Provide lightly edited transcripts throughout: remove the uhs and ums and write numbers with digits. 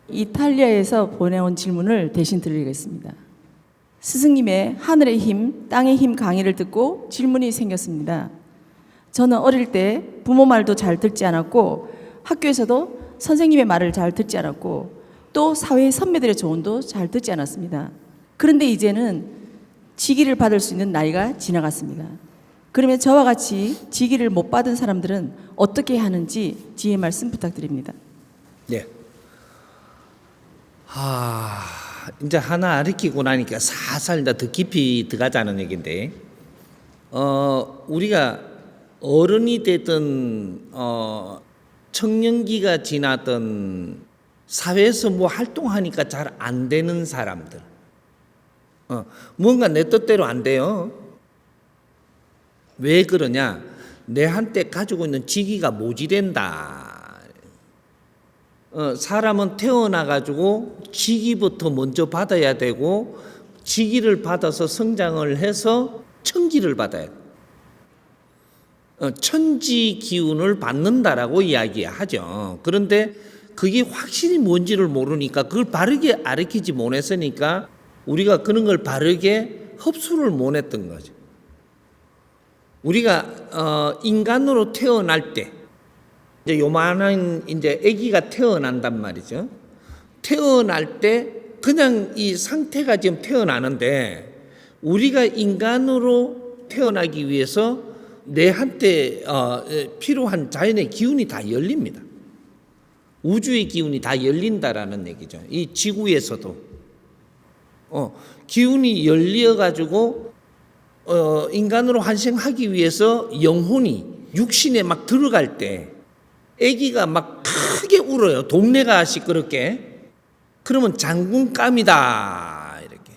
이탈리아에서 보내온 질문을 대신 드리겠습니다. 스승님의 하늘의 힘, 땅의 힘 강의를 듣고 질문이 생겼습니다. 저는 어릴 때 부모 말도 잘 듣지 않았고 학교에서도 선생님의 말을 잘 듣지 않았고 또 사회의 선배들의 조언도 잘 듣지 않았습니다. 그런데 이제는 직위를 받을 수 있는 나이가 지나갔습니다. 그러면 저와 같이 직위를 못 받은 사람들은 어떻게 하는지 지혜 말씀 부탁드립니다. 네. 이제 하나 알리키고 나니까 살살 더 깊이 들어가자는 얘기인데, 우리가 어른이 되든 청년기가 지나든 사회에서 뭐 활동하니까 잘 안 되는 사람들, 뭔가 내 뜻대로 안 돼요. 왜 그러냐? 내한테 가지고 있는 직위가 모질된다. 사람은 태어나가지고 직위부터 먼저 받아야 되고 직위를 받아서 성장을 해서 천기를 받아야 돼. 천지 기운을 받는다라고 이야기하죠. 그런데 그게 확실히 뭔지를 모르니까 그걸 바르게 가르치지 못했으니까 우리가 그런 걸 바르게 흡수를 못했던 거죠. 우리가 인간으로 태어날 때 이제 요만한 이제 아기가 태어난단 말이죠. 태어날 때 그냥 이 상태가 지금 태어나는데 우리가 인간으로 태어나기 위해서 내한테 필요한 자연의 기운이 다 열립니다. 우주의 기운이 다 열린다라는 얘기죠. 이 지구에서도 기운이 열려가지고 인간으로 환생하기 위해서 영혼이 육신에 막 들어갈 때 아기가 막 크게 울어요. 동네가 시끄럽게. 그러면 장군감이다 이렇게.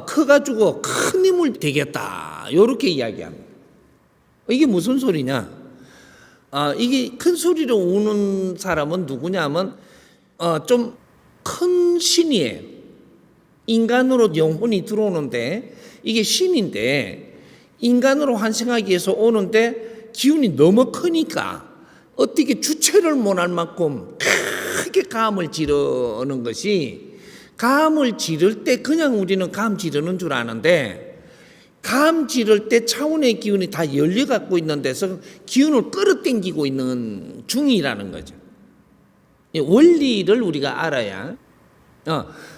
커가지고 큰 인물 되겠다 이렇게 이야기합니다. 이게 무슨 소리냐? 이게 큰 소리로 우는 사람은 누구냐면 좀 큰 신이에요. 인간으로 영혼이 들어오는데 이게 신인데 인간으로 환생하기 위해서 오는데 기운이 너무 크니까 어떻게 주체를 못할 만큼 크게 감을 지르는 것이, 감을 지를 때 그냥 우리는 감 지르는 줄 아는데 감 지를 때 차원의 기운이 다 열려갖고 있는 데서 기운을 끌어당기고 있는 중이라는 거죠. 원리를 우리가 알아야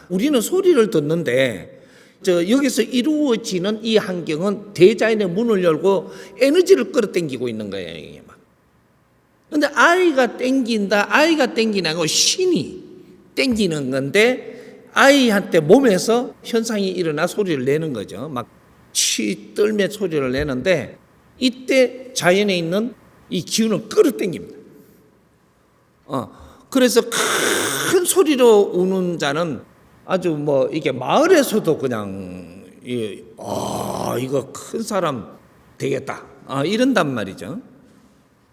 우리는 소리를 듣는데 여기서 이루어지는 이 환경은 대자연의 문을 열고 에너지를 끌어당기고 있는 거예요. 이게 막. 근데 아이가 땡기나고 신이 땡기는 건데 아이한테 몸에서 현상이 일어나 소리를 내는 거죠. 막 치 떨며 소리를 내는데 이때 자연에 있는 이 기운을 끌어당깁니다. 그래서 큰 소리로 우는 자는 아주 뭐 이게 마을에서도 그냥 이거 큰 사람 되겠다 이런단 말이죠.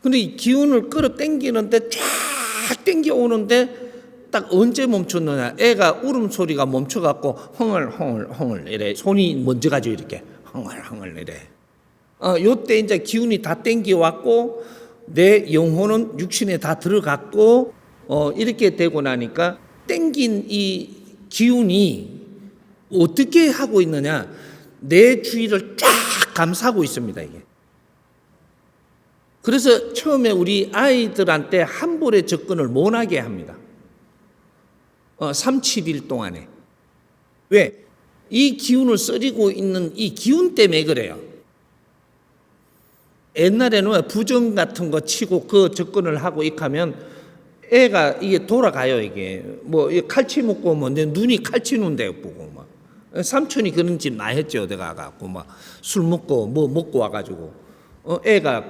근데 이 기운을 끌어당기는데 쫙 당겨 오는데 딱 언제 멈췄느냐? 애가 울음소리가 멈춰갖고 헝얼 이래 손이 먼저 가지고 이렇게 헝얼 이래. 요때 이제 기운이 다 당겨 왔고 내 영혼은 육신에 다 들어갔고 이렇게 되고 나니까 당긴 이 기운이 어떻게 하고 있느냐? 내 주위를 쫙 감싸고 있습니다, 이게. 그래서 처음에 우리 아이들한테 한 번에 접근을 못하게 합니다. 3, 7일 동안에. 왜? 이 기운을 써리고 있는 이 기운 때문에 그래요. 옛날에는 부정 같은 거 치고 그 접근을 하고 익하면 애가 이게 돌아가요, 이게. 뭐, 칼치 먹고 뭐, 내 눈이 칼치는데 보고 막. 삼촌이 그런 집 나 했죠, 내가 가고 막 술 먹고 뭐 먹고 와가지고. 애가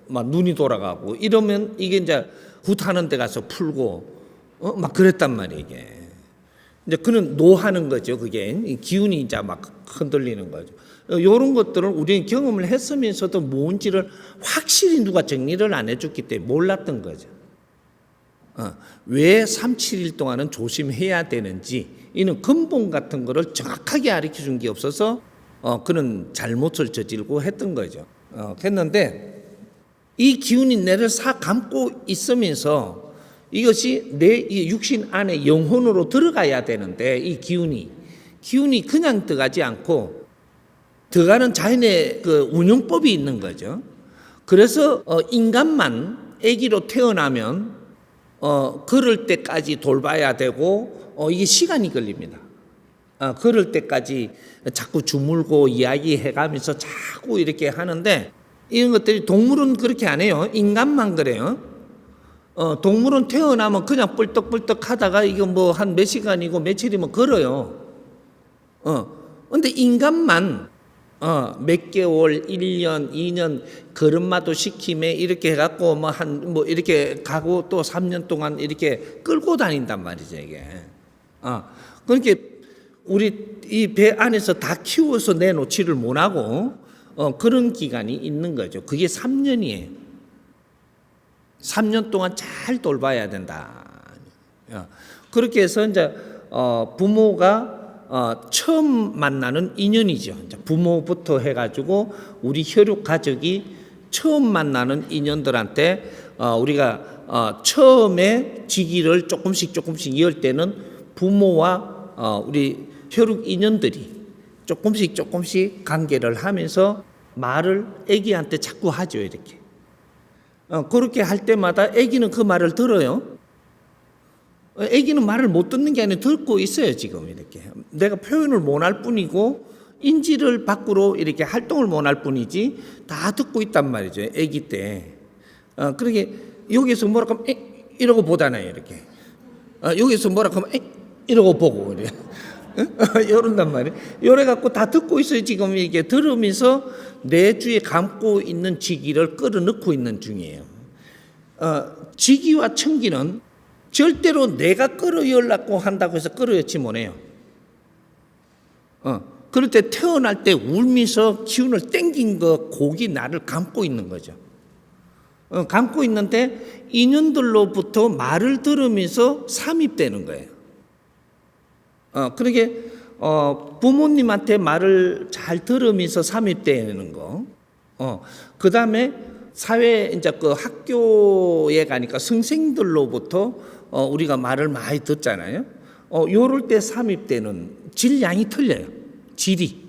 막 눈이 돌아가고 이러면 이게 이제 굿하는 데 가서 풀고 막 그랬단 말이에요, 이게. 이제 그는 노하는 거죠, 그게. 기운이 이제 막 흔들리는 거죠. 이런 것들을 우리는 경험을 했으면서도 뭔지를 확실히 누가 정리를 안 해줬기 때문에 몰랐던 거죠. 왜 3, 7일 동안은 조심해야 되는지, 이는 근본 같은 거를 정확하게 가르쳐 준 게 없어서 그는 잘못을 저질고 했던 거죠. 했는데 이 기운이 내를 싹 감고 있으면서 이것이 내 이 육신 안에 영혼으로 들어가야 되는데 이 기운이 그냥 들어가지 않고 들어가는 자연의 그 운용법이 있는 거죠. 그래서 인간만 아기로 태어나면 그럴 때까지 돌봐야 되고 이게 시간이 걸립니다. 그럴 때까지 자꾸 주물고 이야기해가면서 자꾸 이렇게 하는데 이런 것들이 동물은 그렇게 안 해요. 인간만 그래요. 동물은 태어나면 그냥 뿔떡뿔떡 하다가 이거 뭐 한 몇 시간이고 며칠이면 걸어요. 근데 인간만 몇 개월, 1년, 2년 걸음마도 시킴에 이렇게 해갖고 뭐 이렇게 가고 또 3년 동안 이렇게 끌고 다닌단 말이죠, 이게. 그러니까 우리 이 배 안에서 다 키워서 내놓지를 못하고 그런 기간이 있는 거죠. 그게 3년이에요. 3년 동안 잘 돌봐야 된다. 그렇게 해서 이제 부모가 처음 만나는 인연이죠. 부모부터 해가지고 우리 혈육 가족이 처음 만나는 인연들한테 우리가 처음에 직위를 조금씩 이을 때는 부모와 우리 혈육 인연들이 조금씩 관계를 하면서 말을 아기한테 자꾸 하죠, 이렇게. 그렇게 할 때마다 아기는 그 말을 들어요. 아기는 말을 못 듣는 게 아니라 듣고 있어요, 지금 이렇게. 내가 표현을 못 할 뿐이고 인지를 밖으로 이렇게 활동을 못 할 뿐이지 다 듣고 있단 말이죠, 아기 때. 그러게 여기서 뭐라고 하면 이러고 보잖아요, 이렇게. 여기서 뭐라고 하면 이러고 보고 이래. 이런단 말이에요. 요래 갖고 다 듣고 있어요, 지금 이게 들으면서 내 주에 감고 있는 지기를 끌어넣고 있는 중이에요. 지기와 청기는 절대로 내가 끌어열라고 한다고 해서 끌어였지 못해요. 그럴 때 태어날 때 울면서 기운을 땡긴 곡이 나를 감고 있는 거죠. 감고 있는데 인연들로부터 말을 들으면서 삽입되는 거예요. 그러게 부모님한테 말을 잘 들으면서 삽입되는 거. 그 다음에 사회 이제 그 학교에 가니까 선생들로부터 우리가 말을 많이 듣잖아요. 요럴 때 삽입되는 질량이 틀려요. 질이.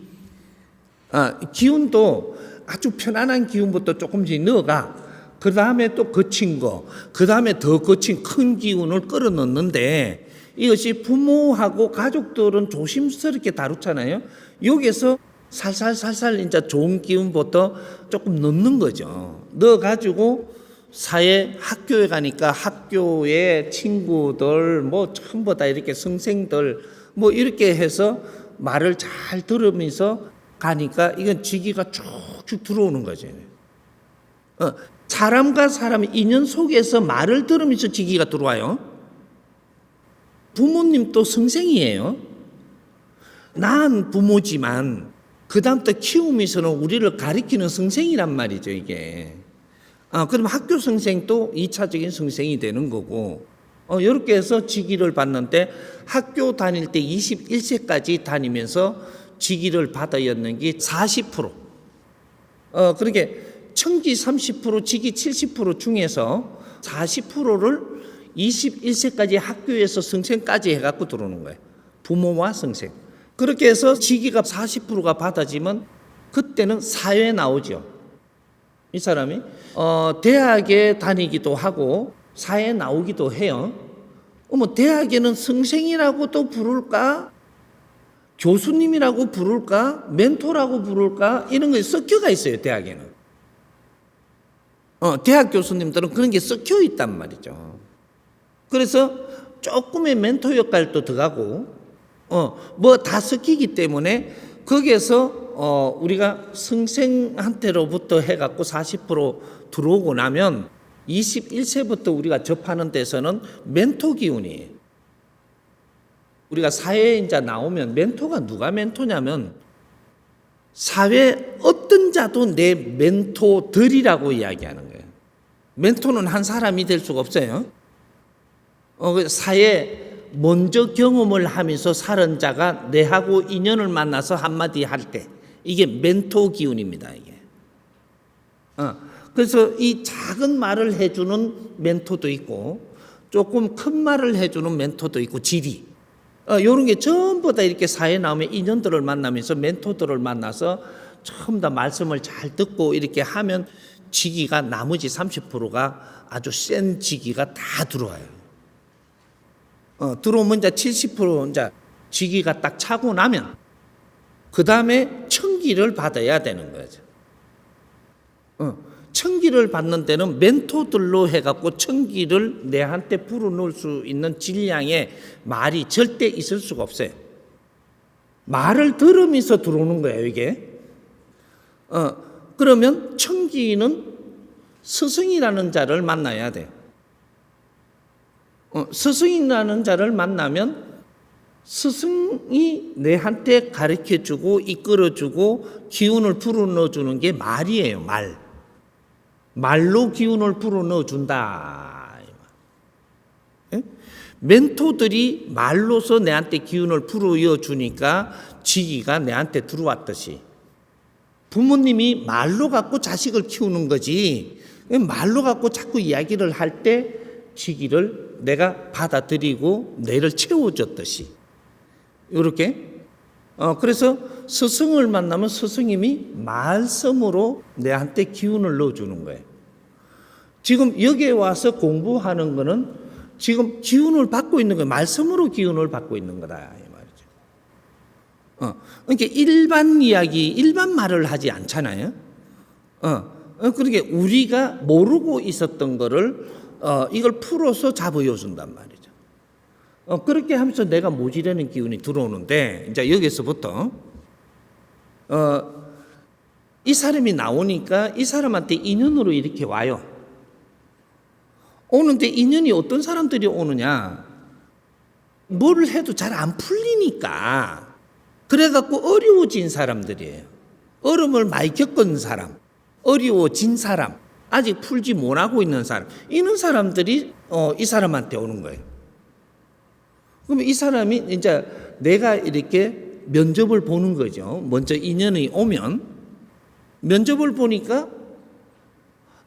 기운도 아주 편안한 기운부터 조금씩 넣어가. 그 다음에 또 거친 거, 그 다음에 더 거친 큰 기운을 끌어넣는데 이것이 부모하고 가족들은 조심스럽게 다루잖아요. 여기서 살살 이제 좋은 기운부터 조금 넣는 거죠. 넣어가지고 사회 학교에 가니까 학교의 친구들 뭐 전부 다 이렇게 선생들 뭐 이렇게 해서 말을 잘 들으면서 가니까 이건 지기가 쭉쭉 들어오는 거죠. 사람과 사람 인연 속에서 말을 들으면서 지기가 들어와요. 부모님도 선생이에요. 난 부모지만 그 다음부터 키우면서는 우리를 가리키는 선생이란 말이죠, 이게. 그럼 학교 선생도 2차적인 선생이 되는 거고, 이렇게 해서 직위를 받는데 학교 다닐 때 21세까지 다니면서 직위를 받아였는 게 40%. 그러게 청기 30%, 직위 70% 중에서 40%를 21세까지 학교에서 선생까지 해갖고 들어오는 거예요. 부모와 선생. 그렇게 해서 직위가 40%가 받아지면 그때는 사회에 나오죠. 이 사람이 대학에 다니기도 하고 사회에 나오기도 해요. 대학에는 선생이라고도 부를까? 교수님이라고 부를까? 멘토라고 부를까? 이런 게 섞여가 있어요, 대학에는. 대학 교수님들은 그런 게 섞여 있단 말이죠. 그래서 조금의 멘토 역할도 들어가고 뭐 다 섞이기 때문에 거기에서 우리가 선생한테로부터 해갖고 40% 들어오고 나면 21세부터 우리가 접하는 데서는 멘토 기운이에요. 우리가 사회에 이제 나오면 멘토가 누가 멘토냐면 사회 어떤 자도 내 멘토들이라고 이야기하는 거예요. 멘토는 한 사람이 될 수가 없어요. 사회 먼저 경험을 하면서 살은 자가 내하고 인연을 만나서 한마디 할 때 이게 멘토 기운입니다. 이게. 그래서 이 작은 말을 해주는 멘토도 있고 조금 큰 말을 해주는 멘토도 있고 지리. 이런 게 전부 다 이렇게 사회에 나오면 인연들을 만나면서 멘토들을 만나서 전부 다 말씀을 잘 듣고 이렇게 하면 지기가 나머지 30%가 아주 센 지기가 다 들어와요. 들어오면 이제 70% 이제 지기가 딱 차고 나면 그 다음에 청기를 받아야 되는 거죠. 청기를 받는 데는 멘토들로 해갖고 청기를 내한테 불어넣을 수 있는 질량의 말이 절대 있을 수가 없어요. 말을 들으면서 들어오는 거예요, 이게. 그러면 청기는 스승이라는 자를 만나야 돼요. 스승이라는 자를 만나면 스승이 내한테 가르쳐주고 이끌어주고 기운을 불어넣어주는 게 말이에요, 말. 말로 기운을 불어넣어준다. 멘토들이 말로서 내한테 기운을 불어넣어주니까 지기가 내한테 들어왔듯이 부모님이 말로 갖고 자식을 키우는 거지 말로 갖고 자꾸 이야기를 할 때 지기를 내가 받아들이고 뇌를 채워줬듯이 이렇게 그래서 스승을 만나면 스승님이 말씀으로 내한테 기운을 넣어주는 거예요. 지금 여기에 와서 공부하는 거는 지금 기운을 받고 있는 거예요. 말씀으로 기운을 받고 있는 거다 이 말이죠. 그러니까 일반 이야기, 일반 말을 하지 않잖아요. 그러니까 우리가 모르고 있었던 거를 이걸 풀어서 잡아여준단 말이죠. 그렇게 하면서 내가 모지라는 기운이 들어오는데 이제 여기서부터 이 사람이 나오니까 이 사람한테 인연으로 이렇게 와요. 오는데 인연이 어떤 사람들이 오느냐? 뭐를 해도 잘 안 풀리니까 그래갖고 어려워진 사람들이에요. 어려움을 많이 겪은 사람, 어려워진 사람, 아직 풀지 못하고 있는 사람, 이런 사람들이 이 사람한테 오는 거예요. 그러면 이 사람이 이제 내가 이렇게 면접을 보는 거죠. 먼저 인연이 오면 면접을 보니까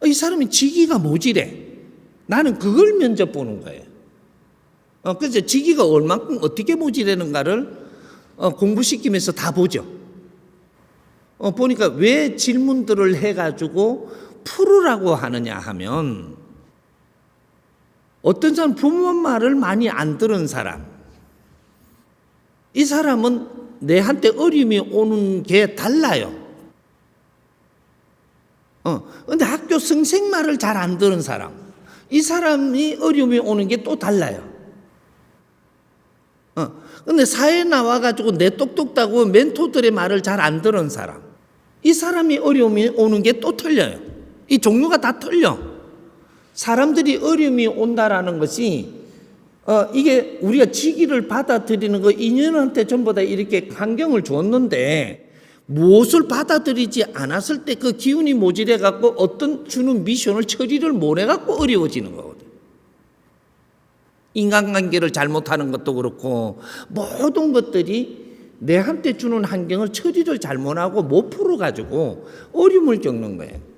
이 사람이 직위가 뭐지래. 나는 그걸 면접 보는 거예요. 그래서 직위가 얼만큼 어떻게 모지라는가를 공부시키면서 다 보죠. 보니까 왜 질문들을 해가지고 풀으라고 하느냐 하면 어떤 사람 부모 말을 많이 안 들은 사람, 이 사람은 내한테 어려움이 오는 게 달라요. 근데 학교 선생 말을 잘 안 들은 사람, 이 사람이 어려움이 오는 게 또 달라요. 근데 사회에 나와가지고 내 똑똑하고 멘토들의 말을 잘 안 들은 사람, 이 사람이 어려움이 오는 게 또 틀려요. 이 종류가 다 틀려. 사람들이 어려움이 온다라는 것이 이게 우리가 직위를 받아들이는 거 인연한테 전부 다 이렇게 환경을 줬는데 무엇을 받아들이지 않았을 때 그 기운이 모질해 갖고 어떤 주는 미션을 처리를 못 해 갖고 어려워지는 거거든. 인간관계를 잘못하는 것도 그렇고 모든 것들이 내한테 주는 환경을 처리를 잘못하고 못 풀어가지고 어려움을 겪는 거예요.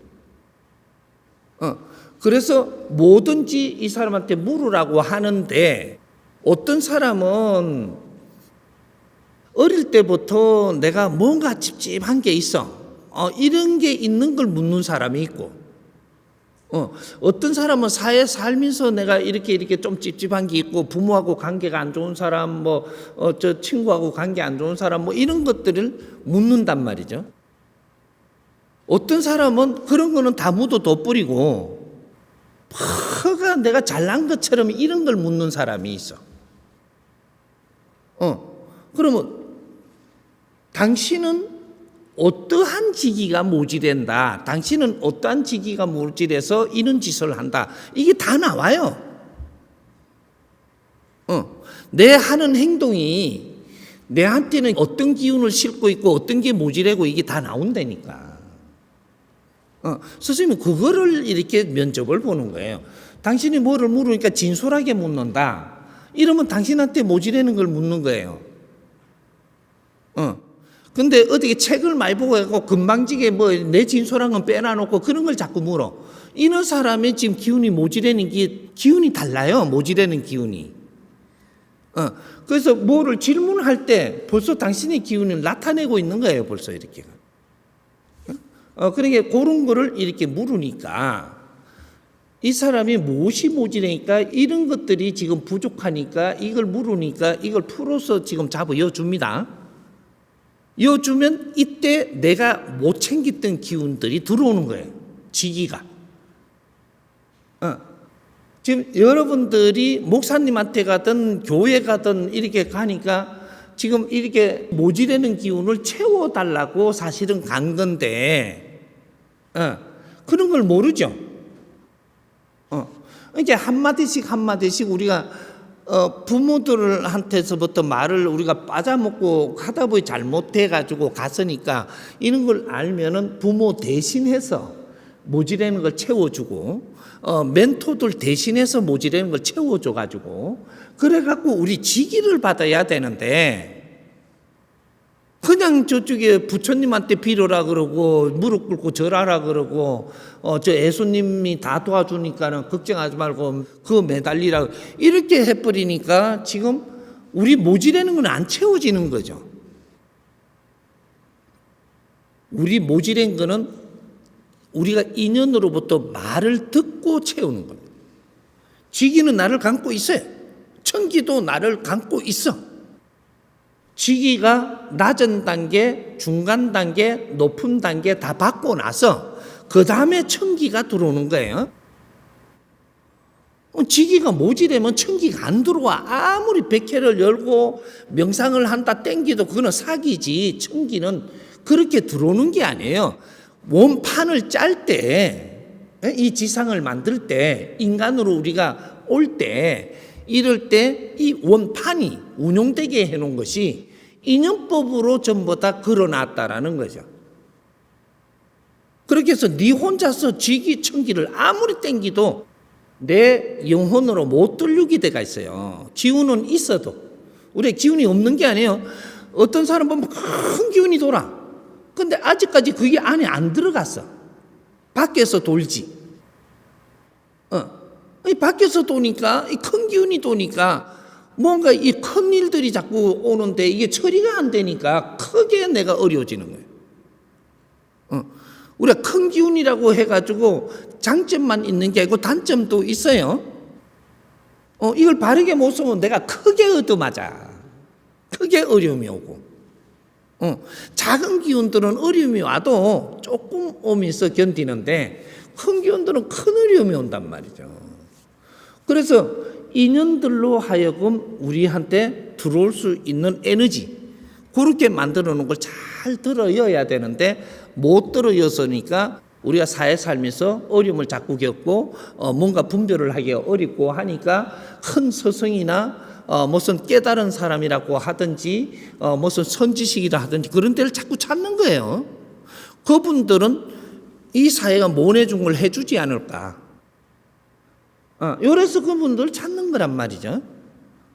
그래서 뭐든지 이 사람한테 물으라고 하는데 어떤 사람은 어릴 때부터 내가 뭔가 찝찝한 게 있어. 이런 게 있는 걸 묻는 사람이 있고 어떤 사람은 사회 살면서 내가 이렇게 좀 찝찝한 게 있고 부모하고 관계가 안 좋은 사람 저 친구하고 관계 안 좋은 사람 이런 것들을 묻는단 말이죠. 어떤 사람은 그런 거는 다 묻어 둬버리고 퍼가 내가 잘난 것처럼 이런 걸 묻는 사람이 있어. 그러면 당신은 어떠한 직위가 모질된다. 당신은 어떠한 직위가 모질해서 이런 짓을 한다. 이게 다 나와요. 내 하는 행동이 내한테는 어떤 기운을 싣고 있고 어떤 게 모질하고 이게 다 나온다니까. 선생님이 그거를 이렇게 면접을 보는 거예요. 당신이 뭐를 물으니까 진솔하게 묻는다. 이러면 당신한테 모질하는 걸 묻는 거예요. 근데 어떻게 책을 많이 보고 해고 금방지게 내 진솔한 건 빼놔놓고 그런 걸 자꾸 물어. 이런 사람의 지금 기운이 모지라는 게 기운이 달라요. 모지라는 기운이. 그래서 뭐를 질문할 때 벌써 당신의 기운을 나타내고 있는 거예요. 벌써 이렇게. 그러니까 그런 거를 이렇게 물으니까 이 사람이 무엇이 모지라니까 이런 것들이 지금 부족하니까 이걸 물으니까 이걸 풀어서 지금 잡아여줍니다. 여주면 이때 내가 못 챙겼던 기운들이 들어오는 거예요. 지기가. 지금 여러분들이 목사님한테 가든 교회 가든 이렇게 가니까 지금 이렇게 모지라는 기운을 채워달라고 사실은 간 건데, 그런 걸 모르죠. 이제 한마디씩 우리가 부모들한테서부터 말을 우리가 빠져먹고 가다 보니 잘못해가지고 갔으니까 이런 걸 알면은 부모 대신해서 모지라는 걸 채워주고, 멘토들 대신해서 모지라는 걸 채워줘가지고, 그래갖고 우리 지기를 받아야 되는데, 그냥 저쪽에 부처님한테 빌어라 그러고, 무릎 꿇고 절하라 그러고, 저 예수님이 다 도와주니까는 걱정하지 말고, 그거 매달리라. 이렇게 해버리니까 지금 우리 모지라는 건 안 채워지는 거죠. 우리 모지란 거는 우리가 인연으로부터 말을 듣고 채우는 겁니다. 지기는 나를 감고 있어요. 천기도 나를 감고 있어. 지기가 낮은 단계, 중간 단계, 높은 단계 다 받고 나서 그 다음에 천기가 들어오는 거예요. 지기가 모지라면 천기가 안 들어와. 아무리 백회를 열고 명상을 한다 땡기도 그거는 사기지. 천기는 그렇게 들어오는 게 아니에요. 원판을 짤 때, 이 지상을 만들 때, 인간으로 우리가 올 때, 이럴 때 이 원판이 운용되게 해놓은 것이 인연법으로 전부 다 걸어놨다라는 거죠. 그렇게 해서 네 혼자서 지기, 천기를 아무리 땡기도 내 영혼으로 못 들르게 돼가 있어요. 기운은 있어도. 우리 기운이 없는 게 아니에요. 어떤 사람 보면 큰 기운이 돌아. 근데 아직까지 그게 안에 안 들어갔어. 밖에서 돌지. 밖에서 도니까, 이 큰 기운이 도니까, 뭔가 이 큰 일들이 자꾸 오는데 이게 처리가 안 되니까 크게 내가 어려워지는 거예요. 우리가 큰 기운이라고 해가지고 장점만 있는 게 아니고 단점도 있어요. 이걸 바르게 못 쓰면 내가 크게 얻어맞아. 크게 어려움이 오고. 작은 기운들은 어려움이 와도 조금 오면서 견디는데 큰 기운들은 큰 어려움이 온단 말이죠. 그래서 인연들로 하여금 우리한테 들어올 수 있는 에너지 그렇게 만들어 놓은 걸 잘 들어여야 되는데 못 들어였으니까 우리가 사회 살면서 어려움을 자꾸 겪고 뭔가 분별을 하기 어렵고 하니까 큰 스승이나 무슨 깨달은 사람이라고 하든지 무슨 선지식이라 하든지 그런 데를 자꾸 찾는 거예요. 그분들은 이 사회가 모내준 걸 해주지 않을까. 이래서 그분들 찾는 거란 말이죠.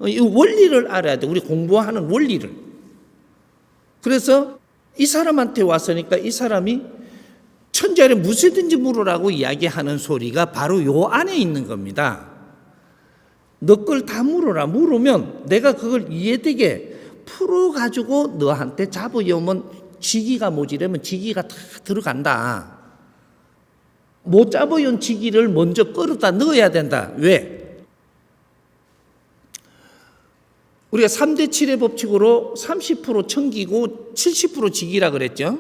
이 원리를 알아야 돼. 우리 공부하는 원리를. 그래서 이 사람한테 왔으니까 이 사람이 천지하에 무엇이든지 물으라고 이야기하는 소리가 바로 요 안에 있는 겁니다. 너 걸 다 물어라. 물으면 내가 그걸 이해되게 풀어가지고 너한테 잡으려면 지기가 모지라면 지기가 다 들어간다. 못 잡아온 지기를 먼저 끌어다 넣어야 된다. 왜? 우리가 3대 7의 법칙으로 30% 천기고 70% 지기라 그랬죠.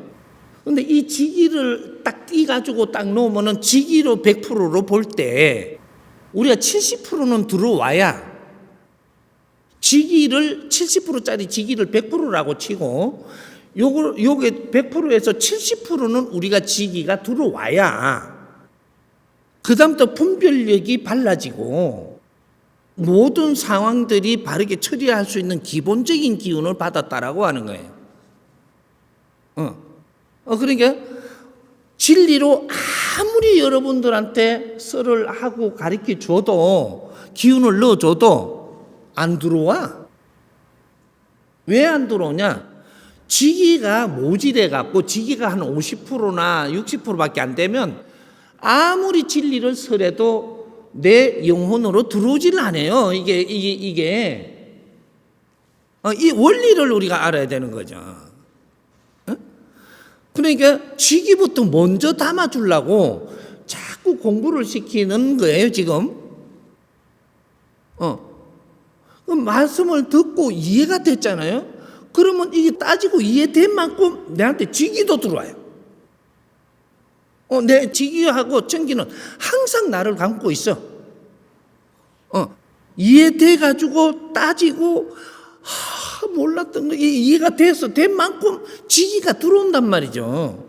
근데 이 지기를 딱 띄가지고 딱 놓으면은 지기로 100%로 볼 때 우리가 70%는 들어와야 지기를 70%짜리 지기를 100%라고 치고 요게 100%에서 70%는 우리가 지기가 들어와야 그 다음부터 분별력이 발라지고 모든 상황들이 바르게 처리할 수 있는 기본적인 기운을 받았다라고 하는 거예요. 그러니까 진리로 아무리 여러분들한테 썰을 하고 가르쳐 줘도 기운을 넣어줘도 안 들어와. 왜 안 들어오냐? 지기가 모질해 갖고 지기가 한 50%나 60%밖에 안 되면 아무리 진리를 설해도 내 영혼으로 들어오질 않아요. 이게 이 원리를 우리가 알아야 되는 거죠. 그러니까 지기부터 먼저 담아주려고 자꾸 공부를 시키는 거예요, 지금. 그 말씀을 듣고 이해가 됐잖아요. 그러면 이게 따지고 이해된 만큼 내한테 지기도 들어와요. 내 지기하고 청기는 항상 나를 감고 있어. 이해돼 가지고 따지고 몰랐던 거 이해가 된 만큼 지기가 들어온단 말이죠.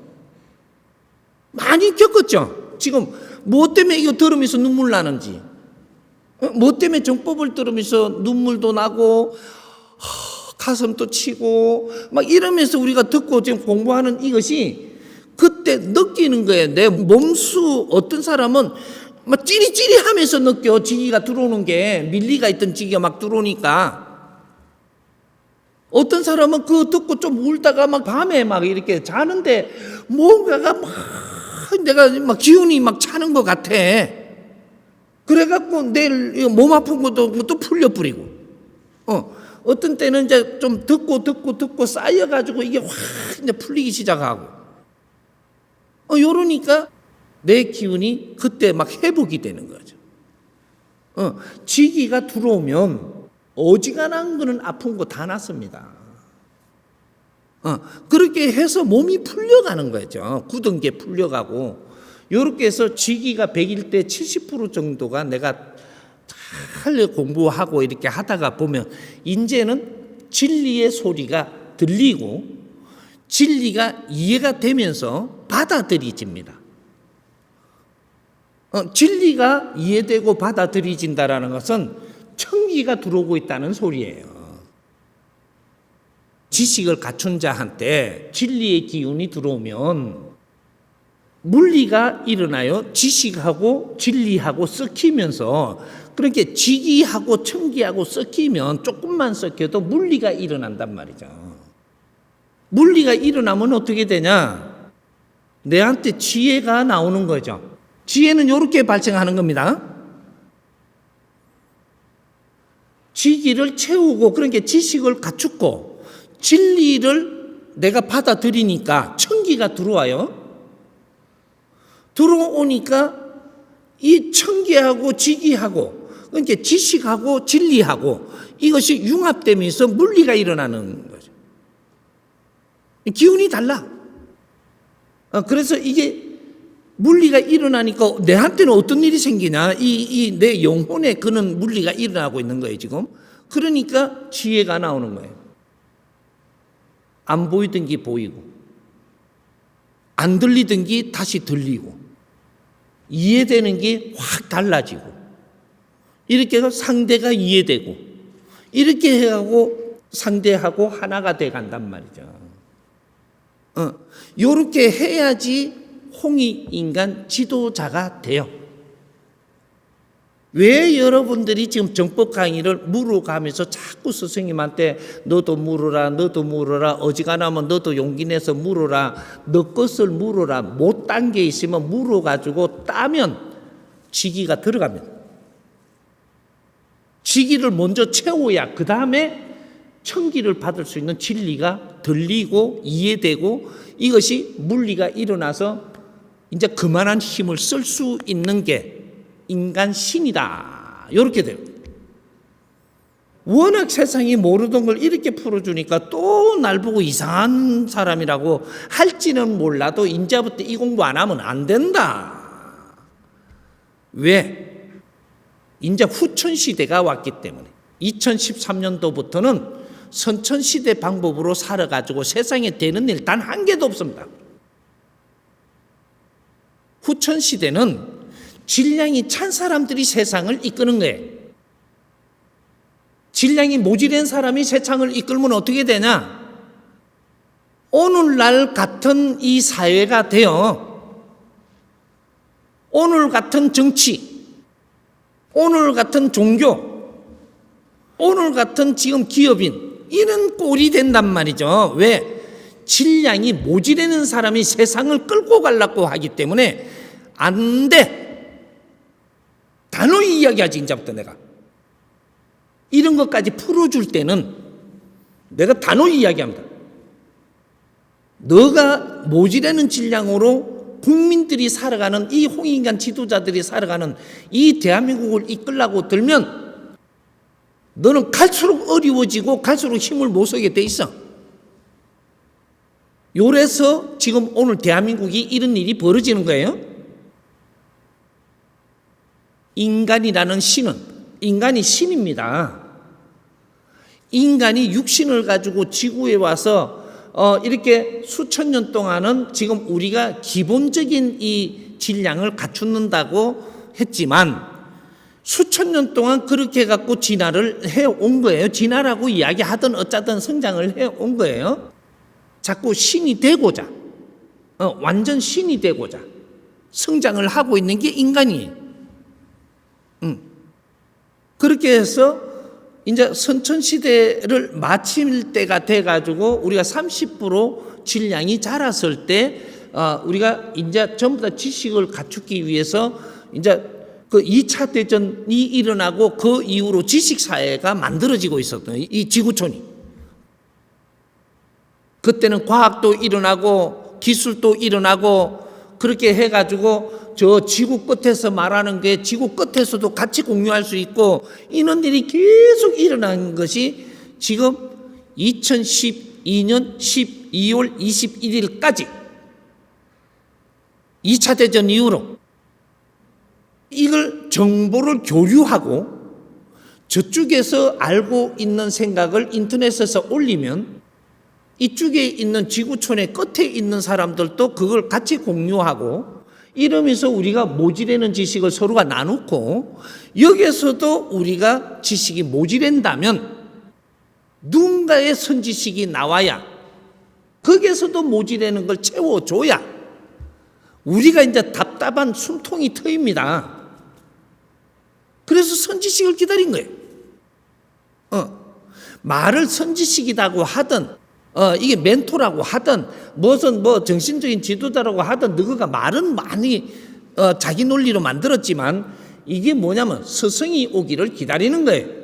많이 겪었죠. 지금 뭐 때문에 이거 들으면서 눈물 나는지, 뭐 때문에 정법을 들으면서 눈물도 나고 가슴도 치고 막 이러면서 우리가 듣고 지금 공부하는 이것이 그때 느끼는 거예요. 내 몸수 어떤 사람은 막 찌리찌리하면서 느껴. 지기가 들어오는 게 밀리가 있던 지기가 막 들어오니까. 어떤 사람은 그거 듣고 좀 울다가 막 밤에 막 이렇게 자는데 뭔가가 막 내가 막 기운이 막 차는 것 같아. 그래갖고 내일 몸 아픈 것도 또 풀려버리고. 어떤 때는 이제 좀 듣고 쌓여가지고 이게 확 이제 풀리기 시작하고. 요러니까 내 기운이 그때 막 회복이 되는 거죠. 지기가 들어오면 어지간한 거는 아픈 거 다 낫습니다. 그렇게 해서 몸이 풀려가는 거죠. 굳은 게 풀려가고. 요렇게 해서 지기가 100일 때 70% 정도가 내가 잘 공부하고 이렇게 하다가 보면 이제는 진리의 소리가 들리고 진리가 이해가 되면서 받아들여집니다. 진리가 이해되고 받아들여진다라는 것은 청기가 들어오고 있다는 소리예요. 지식을 갖춘 자한테 진리의 기운이 들어오면 물리가 일어나요. 지식하고 진리하고 섞이면서 그렇게 지기하고 청기하고 섞이면 조금만 섞여도 물리가 일어난단 말이죠. 물리가 일어나면 어떻게 되냐? 내한테 지혜가 나오는 거죠. 지혜는 이렇게 발생하는 겁니다. 지기를 채우고 그러니까 지식을 갖추고 진리를 내가 받아들이니까 청기가 들어와요. 들어오니까 이 청기하고 지기하고 그러니까 지식하고 진리하고 이것이 융합되면서 물리가 일어나는 거죠. 기운이 달라. 그래서 이게 물리가 일어나니까 내한테는 어떤 일이 생기냐? 이 내 영혼에 그런 물리가 일어나고 있는 거예요, 지금. 그러니까 지혜가 나오는 거예요. 안 보이던 게 보이고, 안 들리던 게 다시 들리고, 이해되는 게 확 달라지고, 이렇게 해서 상대가 이해되고, 이렇게 해가고 상대하고 하나가 돼 간단 말이죠. 요렇게 해야지 홍익인간 지도자가 돼요. 왜 여러분들이 지금 정법 강의를 물어가면서 자꾸 스승님한테 너도 물어라 어지간하면 너도 용기 내서 물어라 너 것을 물어라 못 딴 게 있으면 물어가지고 따면 지기가 들어갑니다. 지기를 먼저 채워야 그 다음에 청기를 받을 수 있는 진리가 들리고 이해되고 이것이 물리가 일어나서 이제 그만한 힘을 쓸 수 있는 게 인간 신이다. 이렇게 돼요. 워낙 세상이 모르던 걸 이렇게 풀어주니까 또 날 보고 이상한 사람이라고 할지는 몰라도 이제부터 이 공부 안 하면 안 된다. 왜? 이제 후천시대가 왔기 때문에 2013년도부터는 선천시대 방법으로 살아가지고 세상에 되는 일 단 한 개도 없습니다. 후천시대는 질량이 찬 사람들이 세상을 이끄는 거예요. 질량이 모질한 사람이 세상을 이끌면 어떻게 되냐? 오늘날 같은 이 사회가 되어 오늘 같은 정치, 오늘 같은 종교, 오늘 같은 지금 기업인 이런 꼴이 된단 말이죠. 왜? 질량이 모자라는 사람이 세상을 끌고 가려고 하기 때문에 안 돼. 단호히 이야기하지. 이제부터 내가 이런 것까지 풀어줄 때는 내가 단호히 이야기합니다. 너가 모지라는 질량으로 국민들이 살아가는, 이 홍익인간 지도자들이 살아가는 이 대한민국을 이끌라고 들면 너는 갈수록 어려워지고 갈수록 힘을 못 쓰게 돼 있어. 요래서 지금 오늘 대한민국이 이런 일이 벌어지는 거예요. 인간이라는 신은, 인간이 신입니다. 인간이 육신을 가지고 지구에 와서 이렇게 수천 년 동안은 지금 우리가 기본적인 이 질량을 갖춘다고 했지만 수천 년 동안 그렇게 갖고 진화를 해온 거예요. 진화라고 이야기하든 어쩌든 성장을 해온 거예요. 자꾸 신이 되고자, 완전 신이 되고자 성장을 하고 있는 게 인간이에요. 그렇게 해서 이제 선천시대를 마칠 때가 돼가지고 우리가 30% 질량이 자랐을 때 우리가 이제 전부 다 지식을 갖추기 위해서 이제 그 2차 대전이 일어나고 그 이후로 지식사회가 만들어지고 있었던 이 지구촌이. 그때는 과학도 일어나고 기술도 일어나고 그렇게 해가지고 저 지구 끝에서 말하는 게 지구 끝에서도 같이 공유할 수 있고 이런 일이 계속 일어난 것이 지금 2012년 12월 21일까지 2차 대전 이후로 이걸 정보를 교류하고 저쪽에서 알고 있는 생각을 인터넷에서 올리면 이쪽에 있는 지구촌의 끝에 있는 사람들도 그걸 같이 공유하고 이러면서 우리가 모지라는 지식을 서로가 나누고 여기에서도 우리가 지식이 모지란다면 누군가의 선지식이 나와야 거기에서도 모지라는 걸 채워줘야 우리가 이제 답답한 숨통이 트입니다. 그래서 선지식을 기다린 거예요. 말을 선지식이라고 하든 이게 멘토라고 하든 무슨 뭐 정신적인 지도자라고 하든 너가 말은 많이 자기 논리로 만들었지만 이게 뭐냐면 스승이 오기를 기다리는 거예요.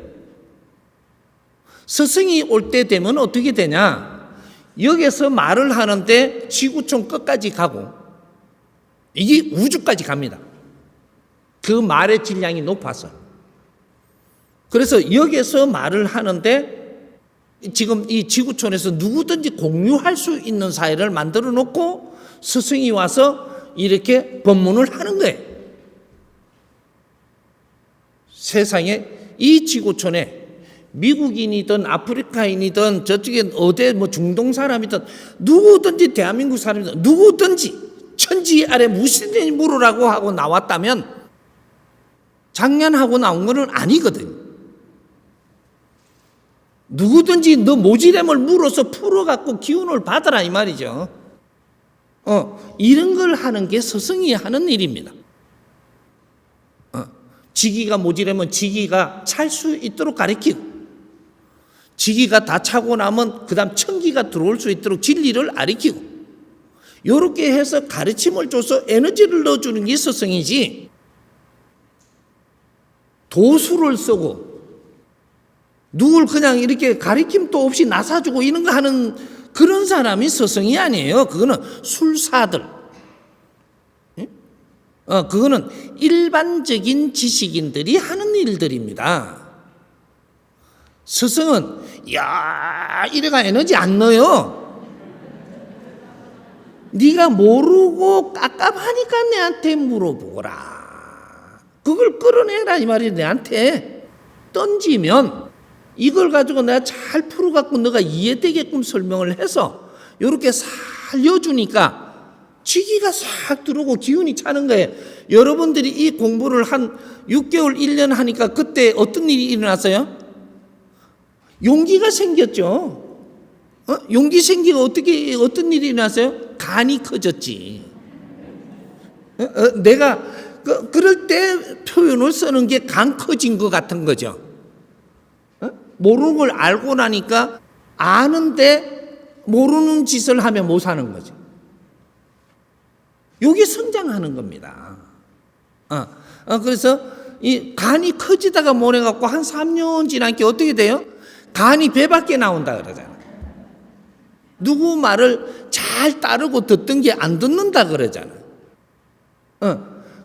스승이 올 때 되면 어떻게 되냐? 여기서 말을 하는데 지구촌 끝까지 가고 이게 우주까지 갑니다. 그 말의 질량이 높아서. 그래서 여기서 말을 하는데 지금 이 지구촌에서 누구든지 공유할 수 있는 사회를 만들어 놓고 스승이 와서 이렇게 법문을 하는 거예요. 세상에 이 지구촌에 미국인이든 아프리카인이든 저쪽에 어디 뭐 중동 사람이든 누구든지 대한민국 사람이든 누구든지 천지 아래 무슨 일이 물으라고 하고 나왔다면 장난하고 나온 거는 아니거든요. 누구든지 너 모지렘을 물어서 풀어갖고 기운을 받아라 이 말이죠. 이런 걸 하는 게 스승이 하는 일입니다. 지기가 모지렘은 지기가 찰 수 있도록 가르치고 지기가 다 차고 나면 그 다음 천기가 들어올 수 있도록 진리를 가르치고 이렇게 해서 가르침을 줘서 에너지를 넣어주는 게 스승이지 도수를 쓰고 누굴 그냥 이렇게 가리킴도 없이 나사주고 이런 거 하는 그런 사람이 스승이 아니에요. 그거는 술사들. 그거는 일반적인 지식인들이 하는 일들입니다. 스승은 이래가 에너지 안 넣어요. 네가 모르고 깝깝하니까 내한테 물어보거라. 그걸 끌어내라 이 말이야. 내한테 던지면 이걸 가지고 내가 잘 풀어갖고 너가 이해되게끔 설명을 해서 이렇게 살려주니까 지기가 싹 들어오고 기운이 차는 거예요. 여러분들이 이 공부를 한 6개월, 1년 하니까 그때 어떤 일이 일어났어요? 용기가 생겼죠. 용기 생기고 어떤 일이 일어났어요? 간이 커졌지. 내가 그럴 때 표현을 쓰는 게 간 커진 것 같은 거죠. 모르는 걸 알고 나니까 아는데 모르는 짓을 하면 못 사는 거죠. 이게 성장하는 겁니다. 그래서 이 간이 커지다가 못해갖고 한 3년 지나니까 어떻게 돼요? 간이 배 밖에 나온다 그러잖아. 누구 말을 잘 따르고 듣던 게 안 듣는다 그러잖아.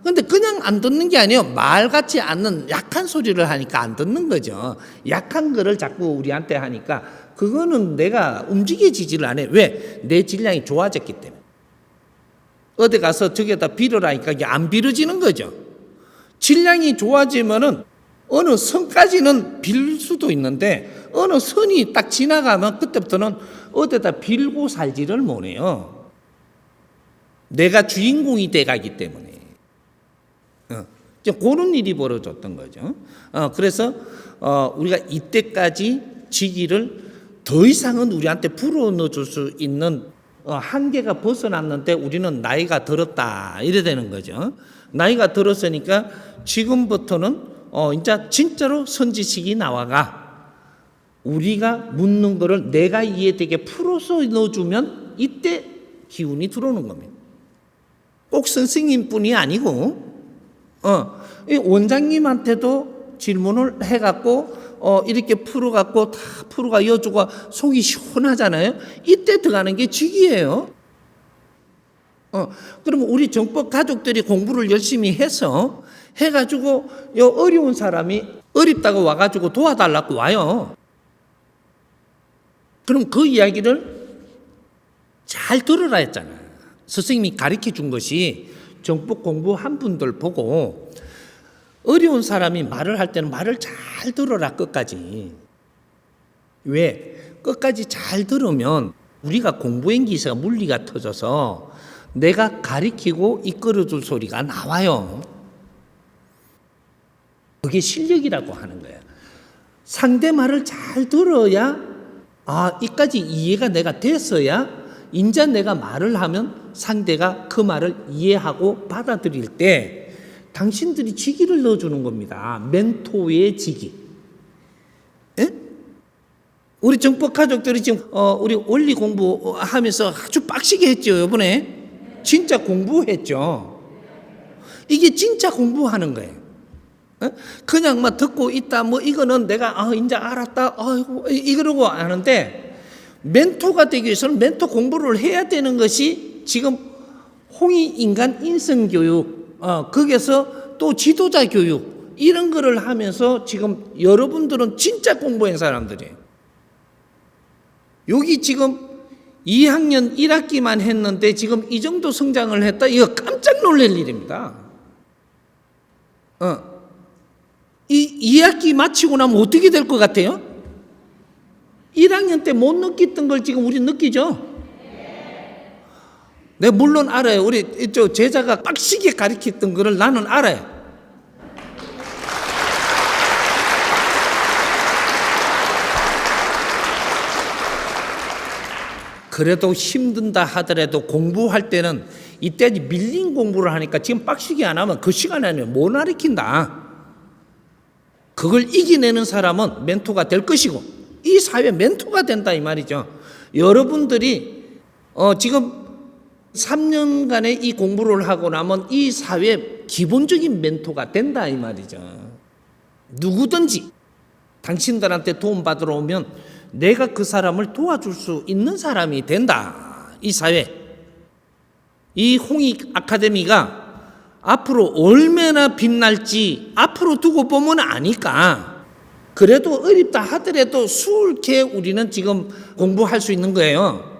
근데 그냥 안 듣는 게 아니에요. 말 같지 않는 약한 소리를 하니까 안 듣는 거죠. 약한 거를 자꾸 우리한테 하니까 그거는 내가 움직여지지를 않아요. 왜? 내 질량이 좋아졌기 때문에. 어디 가서 저기다 빌어라니까 이게 안 빌어지는 거죠. 질량이 좋아지면은 어느 선까지는 빌 수도 있는데 어느 선이 딱 지나가면 그때부터는 어디다 빌고 살지를 못해요. 내가 주인공이 돼가기 때문에. 그런 일이 벌어졌던 거죠. 그래서 우리가 이때까지 지기를 더 이상은 우리한테 불어넣어 줄 수 있는 한계가 벗어났는데 우리는 나이가 들었다 이래 되는 거죠. 나이가 들었으니까 지금부터는 이제 진짜로 선지식이 나와가 우리가 묻는 거를 내가 이해되게 풀어서 넣어주면 이때 기운이 들어오는 겁니다. 꼭 선생님뿐이 아니고 이 원장님한테도 질문을 해갖고 이렇게 풀어갖고 다 풀어가 이어주고 속이 시원하잖아요. 이때 들어가는 게 직이에요. 그러면 우리 정법 가족들이 공부를 열심히 해서 해가지고 요 어려운 사람이 어렵다고 와가지고 도와달라고 와요. 그럼 그 이야기를 잘 들으라 했잖아요. 선생님이 가르쳐 준 것이 정법 공부한 분들 보고 어려운 사람이 말을 할 때는 말을 잘 들어라 끝까지. 왜? 끝까지 잘 들으면 우리가 공부한 기세가 물리가 터져서 내가 가리키고 이끌어줄 소리가 나와요. 그게 실력이라고 하는 거예요. 상대 말을 잘 들어야 이까지 이해가 내가 됐어야 인자 내가 말을 하면 상대가 그 말을 이해하고 받아들일 때 당신들이 직위를 넣어주는 겁니다. 멘토의 직위. 예? 우리 정법 가족들이 지금 우리 원리 공부하면서 아주 빡시게 했죠. 이번에 진짜 공부했죠. 이게 진짜 공부하는 거예요. 그냥 막 듣고 있다. 뭐 이거는 내가 이제 알았다. 아이고 이러고 하는데 멘토가 되기 위해서는 멘토 공부를 해야 되는 것이 지금 홍익인간 인성교육 거기에서 또 지도자 교육 이런 거를 하면서 지금 여러분들은 진짜 공부한 사람들이에요. 여기 지금 2학년 1학기만 했는데 지금 이 정도 성장을 했다. 이거 깜짝 놀랄 일입니다. 이 2학기 마치고 나면 어떻게 될 것 같아요? 1학년 때 못 느꼈던 걸 지금 우리 느끼죠? 네, 물론 알아요. 우리 제자가 빡시게 가르쳤던 거를 나는 알아요. 그래도 힘든다 하더라도 공부할 때는 이때 밀린 공부를 하니까 지금 빡시게 안 하면 그 시간 안에 못 가르친다. 그걸 이겨내는 사람은 멘토가 될 것이고 이 사회 멘토가 된다 이 말이죠. 여러분들이 지금 3년간의 이 공부를 하고 나면 이 사회 기본적인 멘토가 된다 이 말이죠. 누구든지 당신들한테 도움 받으러 오면 내가 그 사람을 도와줄 수 있는 사람이 된다. 이 사회. 이 홍익 아카데미가 앞으로 얼마나 빛날지 앞으로 두고 보면 아니까. 그래도 어렵다 하더라도 수월케 우리는 지금 공부할 수 있는 거예요.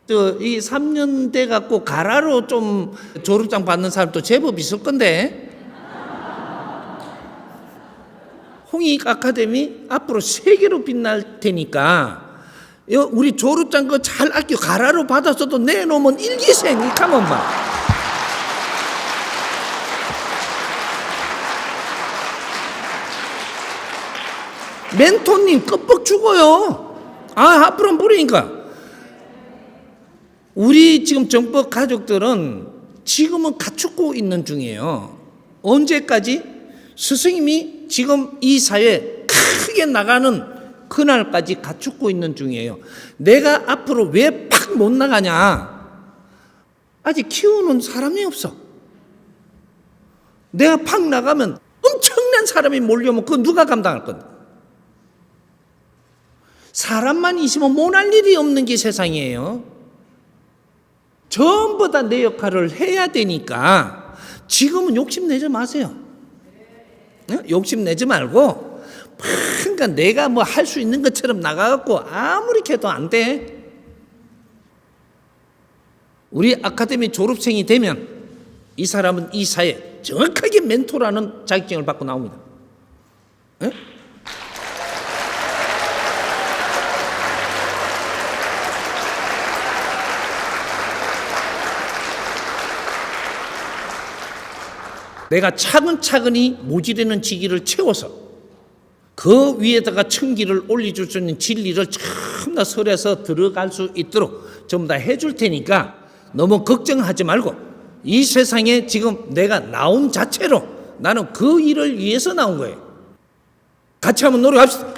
이 3년 돼 갖고 가라로 좀 졸업장 받는 사람도 제법 있을 건데. 홍익 아카데미 앞으로 세계로 빛날 테니까 우리 졸업장 거 잘 아껴 가라로 받아서도 내놓으면 일기생익하면 멘토님 껍벅 죽어요. 앞으로 모르니까. 우리 지금 정법 가족들은 지금은 갖추고 있는 중이에요. 언제까지? 스승님이 지금 이 사회에 크게 나가는 그날까지 갖추고 있는 중이에요. 내가 앞으로 왜 팍 못 나가냐? 아직 키우는 사람이 없어. 내가 팍 나가면 엄청난 사람이 몰려오면 그거 누가 감당할 건데? 사람만 있으면 못할 일이 없는 게 세상이에요. 전부 다 내 역할을 해야 되니까 지금은 욕심내지 마세요. 욕심내지 말고 그러니까 내가 뭐 할 수 있는 것처럼 나가갖고 아무리 해도 안 돼. 우리 아카데미 졸업생이 되면 이 사람은 이 사회 정확하게 멘토라는 자격증을 받고 나옵니다. 에? 내가 차근차근히 모지르는 지기를 채워서 그 위에다가 층기를 올려줄 수 있는 진리를 참나 설해서 들어갈 수 있도록 전부 다 해줄 테니까 너무 걱정하지 말고 이 세상에 지금 내가 나온 자체로 나는 그 일을 위해서 나온 거예요. 같이 한번 노력합시다.